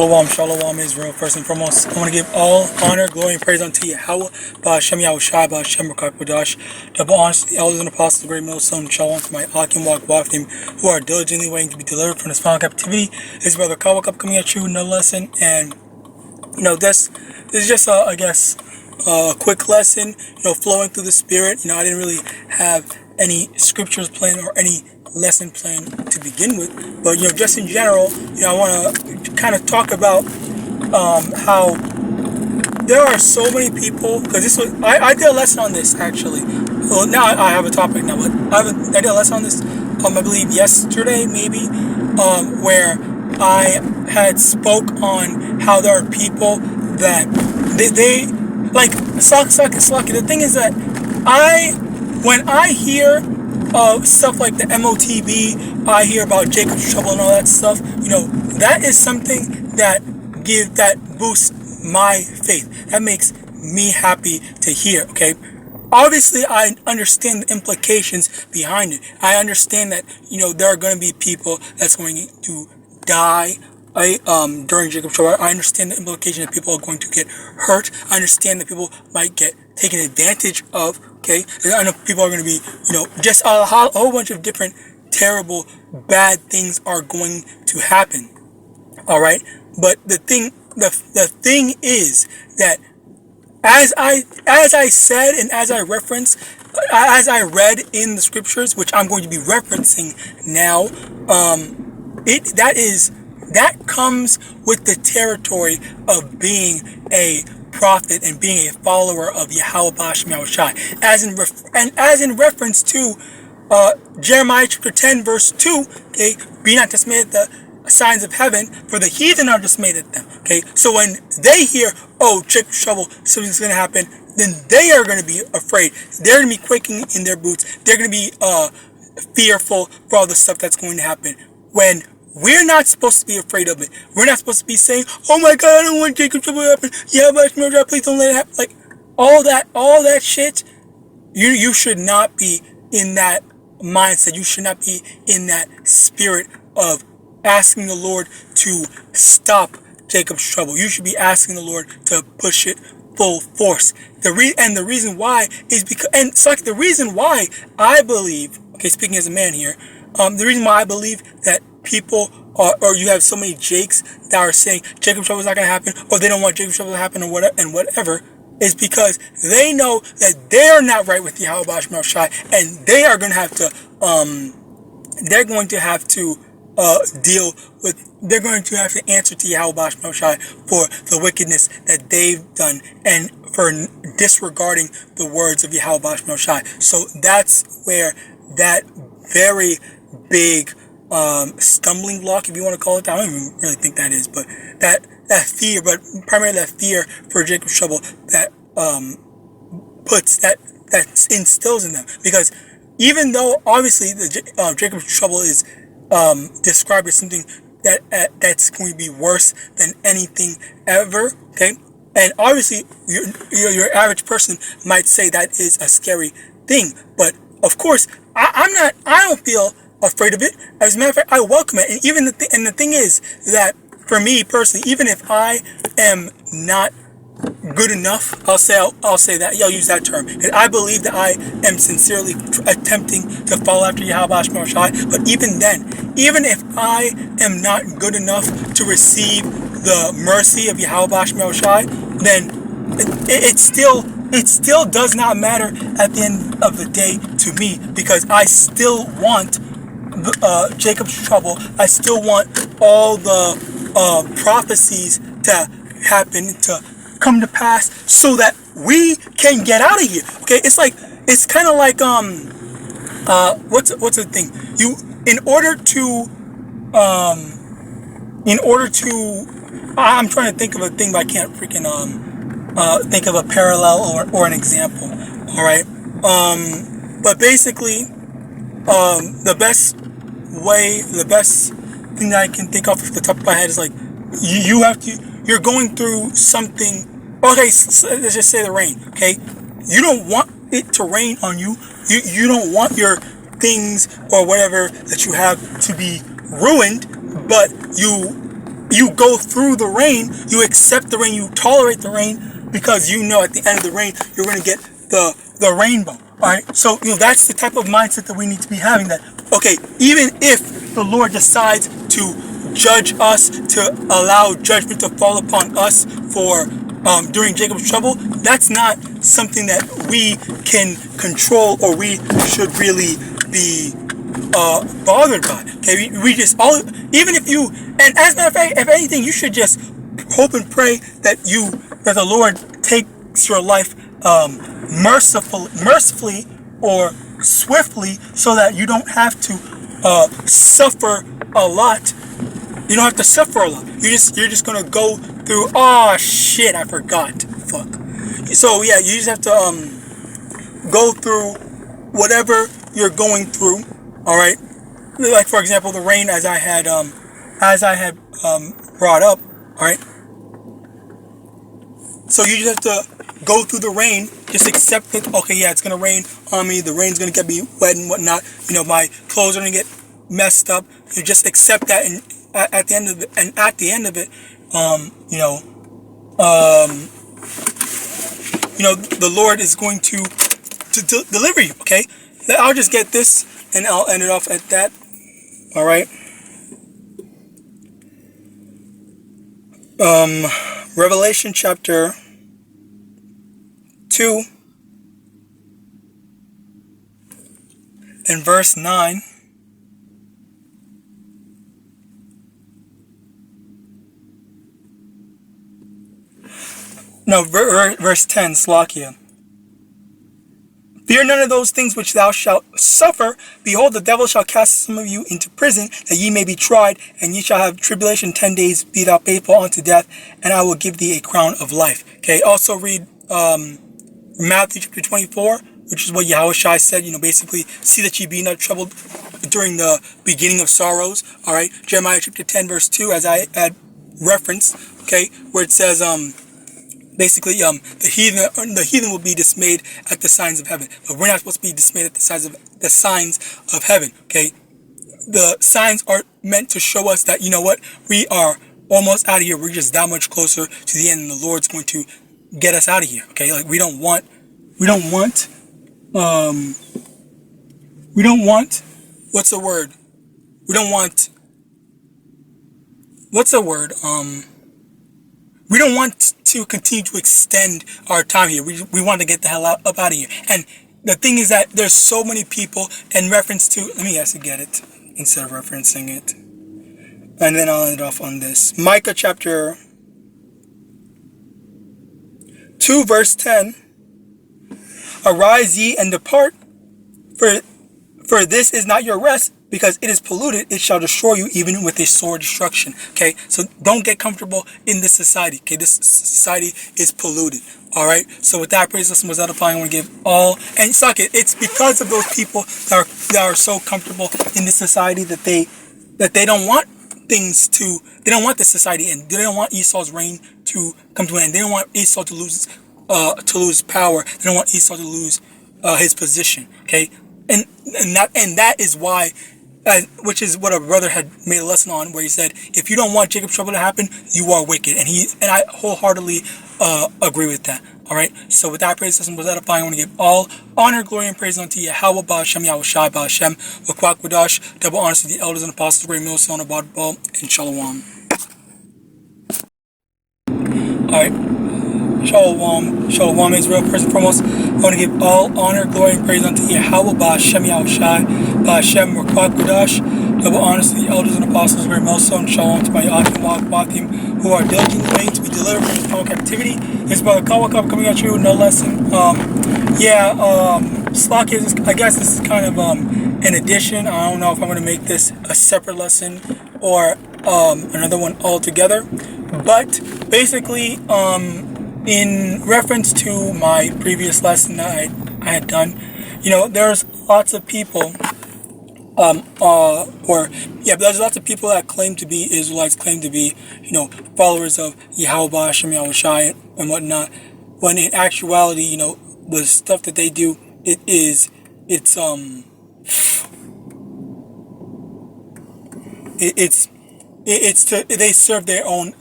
Shalom, Israel. First and foremost, I want to give all honor, glory, and praise unto YAHAWAH, YAHAWASHI, double honors to the elders and apostles of the great millstone. Shalom to my YAHAWAH and His, who are diligently waiting to be delivered from this final captivity. This brother Kawakap coming at you with another lesson, and this is just I guess a quick lesson, flowing through the Spirit. I didn't really have any scriptures planned or any lesson plan to begin with, but just in general, I want to kind of talk about how there are so many people, because this was I did a lesson on this actually. Well, now I have a topic now, but I did a lesson on this I believe yesterday maybe, where I had spoke on how there are people that they like Slaki. The thing is that when I hear stuff like the MOTB, I hear about Jacob's trouble and all that stuff. That is something that boosts my faith. That makes me happy to hear. Okay, obviously I understand the implications behind it. I understand that there are going to be people that's going to die during Jacob's trouble. I understand the implication that people are going to get hurt. I understand that people might get taken advantage of. Okay, I know people are going to be, just a whole bunch of different terrible, bad things are going to happen. All right, but the thing is that as I said and as I referenced, as I read in the scriptures, which I'm going to be referencing now, that comes with the territory of being a prophet and being a follower of YAHAWAH, as in reference to Jeremiah chapter 10 verse 2. Okay, be not dismayed at the signs of heaven, for the heathen are dismayed at them. Okay, so when they hear, oh, Jacob's trouble, something's going to happen, then they are going to be afraid. They're going to be quaking in their boots. They're going to be fearful for all the stuff that's going to happen. When we're not supposed to be afraid of it. We're not supposed to be saying, oh my God, I don't want Jacob's trouble to happen. Yeah, but please don't let it happen. Like all that shit, you should not be in that mindset. You should not be in that spirit of asking the Lord to stop Jacob's trouble. You should be asking the Lord to push it full force. The reason why is because, and it's like the reason why I believe, okay, speaking as a man here, the reason why I believe that people or you have so many Jakes that are saying Jacob's trouble is not going to happen, or they don't want Jacob's trouble to happen, or whatever, is because they know that they're not right with YAHAWASHI, and they are going to have to they're going to have to answer to YAHAWASHI for the wickedness that they've done and for disregarding the words of YAHAWASHI. So that's where that very big stumbling block, if you want to call it that, I don't even really think that is, but that fear, but primarily that fear for Jacob's trouble that instills in them. Because even though obviously the Jacob's trouble is described as something that's going to be worse than anything ever, okay, and obviously your average person might say that is a scary thing, but of course I don't feel afraid of it. As a matter of fact, I welcome it. And even the thing is that for me personally, even if I am not good enough, I'll say that. I'll use that term. And I believe that I am sincerely attempting to follow after YAHAWASHI. But even then, even if I am not good enough to receive the mercy of YAHAWASHI, then it still does not matter at the end of the day to me, because I still want Jacob's trouble. I still want all the prophecies to happen, to come to pass, so that we can get out of here. Okay, it's kind of like what's the thing? I'm trying to think of a thing, but I can't freaking think of a parallel or an example. All right, but basically, the best thing that I can think of the top of my head is like you're going through something. Okay, let's just say the rain. Okay, you don't want it to rain on you. You don't want your things or whatever that you have to be ruined, but you you go through the rain, you accept the rain, you tolerate the rain, because you know at the end of the rain, you're going to get the rainbow. Alright, so that's the type of mindset that we need to be having, that, okay, even if the Lord decides to judge us, to allow judgment to fall upon us for during Jacob's trouble, that's not something that we can control, or we should really be bothered by. Okay, we just all, even if you, and as a matter of fact, if anything, you should just hope and pray that the Lord takes your life mercifully or swiftly, so that you don't have to suffer a lot. You don't have to suffer a lot. You're just gonna go through. Oh shit! I forgot. Fuck. So yeah, you just have to go through whatever you're going through. All right. Like for example, the rain, as I had brought up. All right. So you just have to go through the rain. Just accept it. Okay, yeah, it's gonna rain on me. The rain's gonna get me wet and whatnot. My clothes are gonna get messed up. You just accept that, and at the end of it, the Lord is going to deliver you. Okay, I'll just get this, and I'll end it off at that. All right. Revelation chapter 2 and verse 9. No, verse 10, Slakia. Fear none of those things which thou shalt suffer. Behold, the devil shall cast some of you into prison, that ye may be tried, and ye shall have tribulation 10 days. Be thou faithful unto death, and I will give thee a crown of life. Okay, also read Matthew chapter 24, which is what Yahawashi said, basically, see that ye be not troubled during the beginning of sorrows. All right, Jeremiah chapter 10, verse 2, as I had referenced, okay, where it says, basically, the heathen will be dismayed at the signs of heaven, but we're not supposed to be dismayed at the signs of heaven. Okay, the signs are meant to show us that, we are almost out of here. We're just that much closer to the end, and the Lord's going to get us out of here. Okay, like we don't want what's the word? We don't want to continue to extend our time here. We want to get the hell up out of here. And the thing is that there's so many people in reference to, let me actually get it instead of referencing it. And then I'll end it off on this. Micah chapter 2 verse 10. Arise ye and depart, for this is not your rest, because it is polluted, it shall destroy you even with a sore destruction. Okay, so don't get comfortable in this society. Okay, this society is polluted. All right, so with that, praise lesson was edifying. I want to give all, and suck it. It's because of those people that are so comfortable in this society that they don't want things to. They don't want this society in. They don't want Esau's reign to come to an end. They don't want Esau to lose power. They don't want Esau to lose his position. Okay, and that is why. Which is what a brother had made a lesson on, where he said, if you don't want Jacob's trouble to happen, you are wicked. And I wholeheartedly agree with that. All right. So with that, praise lesson was edifying. I want to give all honor, glory, and praise unto Yahawah, Ba'ashem, Yahawashi, Ba'ashem, Wakwak Wadash, double honors to the elders and apostles, great millstone, Abadbal, and Shalom. All right. Shalom, Israel. First and foremost, I want to give all honor, glory, and praise unto Yahawah, Ba'ashem, Yahawashi, Ba'ashem, Wakwak Wadash, double honors to the elders and apostles, great millstone. Shalom to my YAHAWAH who are diligently waiting to be delivered from this power captivity. It's Brother Kawakab coming at you with no lesson. Slack is, I guess this is kind of an addition. I don't know if I'm going to make this a separate lesson or another one altogether. But basically, in reference to my previous lesson that I had done, there's lots of people, there's lots of people that claim to be Israelites, claim to be, followers of Yahawah, Yahawashi, and whatnot, when in actuality, the stuff that they do, it's they serve their own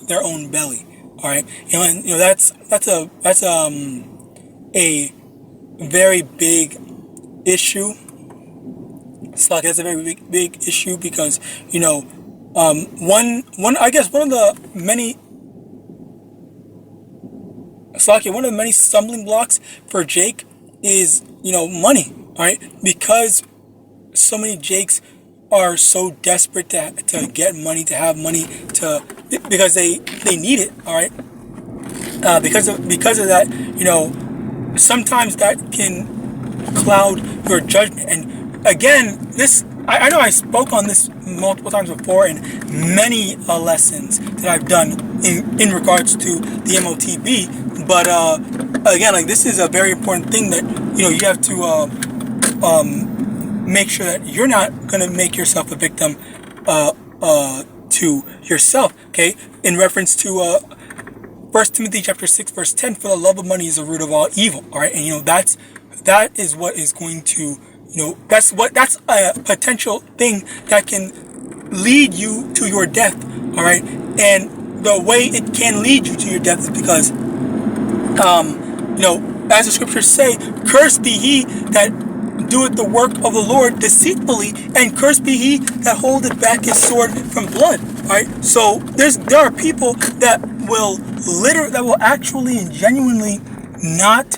belly. All right, and that's a very big issue. It's like that's a very big issue because one I guess one of the many one of the many stumbling blocks for Jake is money. All right, because so many Jakes are so desperate to get money, to have money, because they need it. All right, because of that, sometimes that can cloud your judgment. And again, this I know I spoke on this multiple times before in many lessons that I've done in regards to the MOTB. But again, like, this is a very important thing that you have to make sure that you're not going to make yourself a victim to yourself. Okay, in reference to 1 Timothy chapter 6 verse 10, for the love of money is the root of all evil. All right, and that is what is going to that's a potential thing that can lead you to your death. All right, and the way it can lead you to your death is because as the scriptures say, cursed be he that doeth the work of the Lord deceitfully, and cursed be he that holdeth back his sword from blood. All right, so there are people that will actually and genuinely not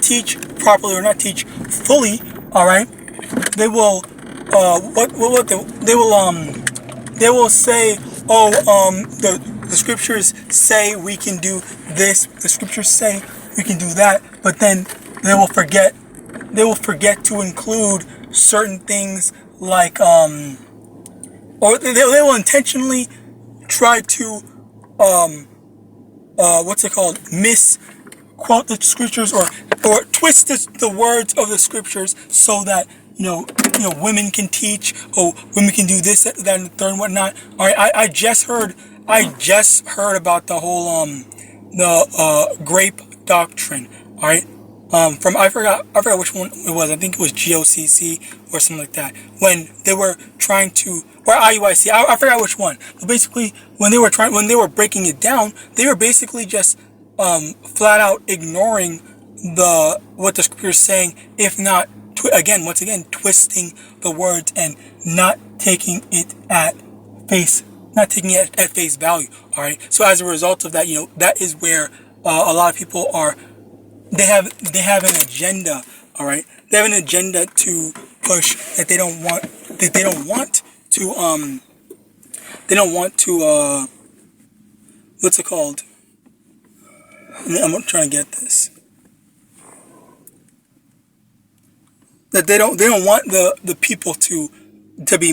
teach properly or not teach fully. All right, they will they will say, oh, the scriptures say we can do this, the scriptures say we can do that, but then they will forget to include certain things like or they will intentionally try to misquote the scriptures or twist the words of the scriptures so that women can teach, or women can do this, that, and the third, and whatnot. All right, I just heard about the whole the grape doctrine. All right, from I forgot which one it was. I think it was GOCC or something like that. When they were trying to, or IUIC, I forgot which one. But basically, when they were breaking it down, they were basically just flat out ignoring what the scripture is saying, if not once again twisting the words and not taking it at face value. All right, so as a result of that, that is where a lot of people are. They have an agenda. All right, they have an agenda to push that they don't want to what's it called? I'm trying to get this. That they don't want the people to be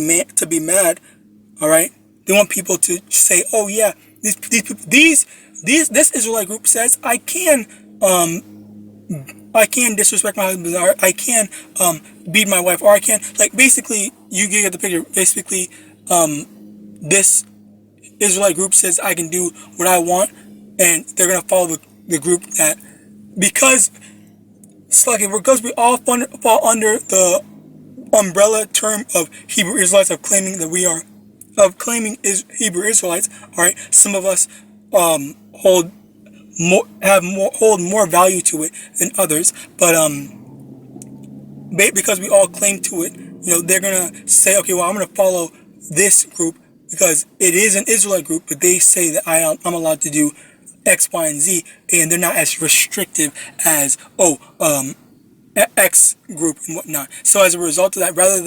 mad. All right, they want people to say, oh yeah, this Israelite group says I can disrespect my husband, or I can beat my wife, or I can, like, basically you get the picture. Basically, this Israelite group says I can do what I want, and they're gonna follow the group that, because we all fall under the umbrella term of Hebrew Israelites, of claiming Hebrew Israelites. All right, some of us hold more value to it than others, but because we all claim to it, they're gonna say, okay, well, I'm gonna follow this group because it is an Israelite group, but they say that I'm allowed to do X, Y, and Z, and they're not as restrictive as X group and whatnot. So as a result of that, rather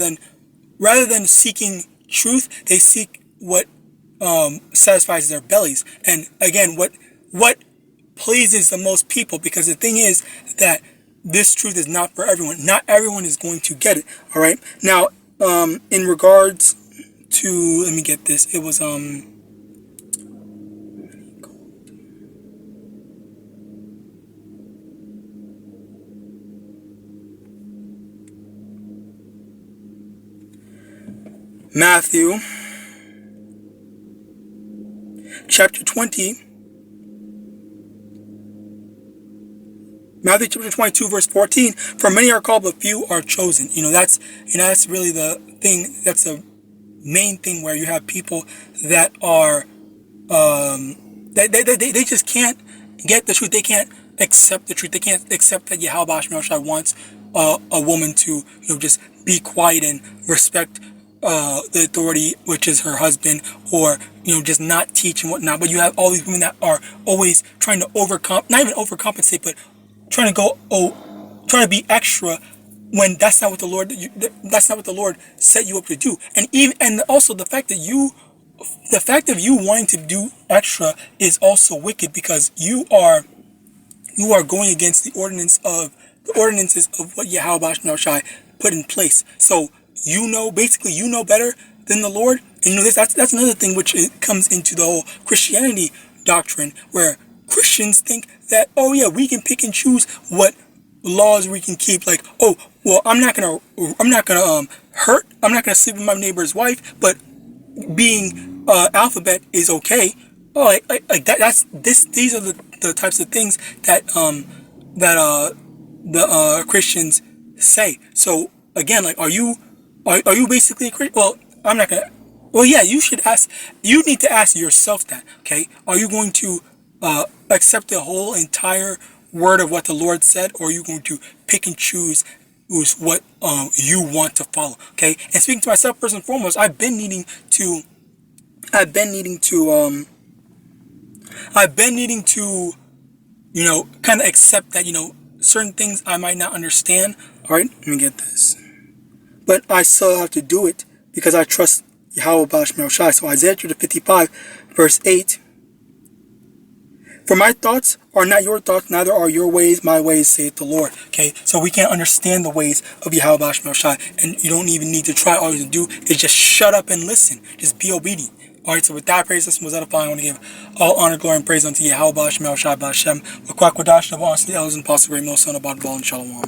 than seeking truth, they seek what satisfies their bellies. And again, what pleases the most people, because the thing is that this truth is not for everyone. Not everyone is going to get it. All right. Now, in regards to, let me get this. It was Matthew chapter 20. Matthew chapter 22 verse 14. For many are called, but few are chosen. That's really the thing. That's the main thing where you have people that are they just can't get the truth. They can't accept the truth. They can't accept that Yahawadah wants a woman to just be quiet and respect the authority, which is her husband, or just not teach and whatnot. But you have all these women that are always trying to not even overcompensate, but trying to be extra when that's not what the Lord set you up to do. And also the fact of you wanting to do extra is also wicked, because you are going against the ordinances of what Yahawadah put in place. So basically you know better than the Lord. And that's another thing which comes into the whole Christianity doctrine, where Christians think that, oh yeah, we can pick and choose what laws we can keep. Like, oh well, I'm not gonna sleep with my neighbor's wife, but being alphabet is okay. Oh, like that. These are the types of things that the Christians say. So again, like, are you basically a Christian? Well, I'm not gonna. Well, yeah, you need to ask yourself that. Okay, are you going to accept the whole entire word of what the Lord said, or are you going to pick and choose what you want to follow? Okay, and speaking to myself first and foremost, I've been needing to kind of accept that certain things I might not understand. All right, let me get this, but I still have to do it because I trust Yahawadah. So Isaiah chapter 55 verse 8. For my thoughts are not your thoughts, neither are your ways my ways, saith the Lord. Okay, so we can't understand the ways of Yahawadah, and you don't even need to try. All you have to do is just shut up and listen. Just be obedient. Alright, so with that, praise system was edifying. I want to give all honor, glory, and praise unto Yahawadah, Hashem, with Kwakwadashna, honestly, elders and apostle, great millstone, about ball and shalom.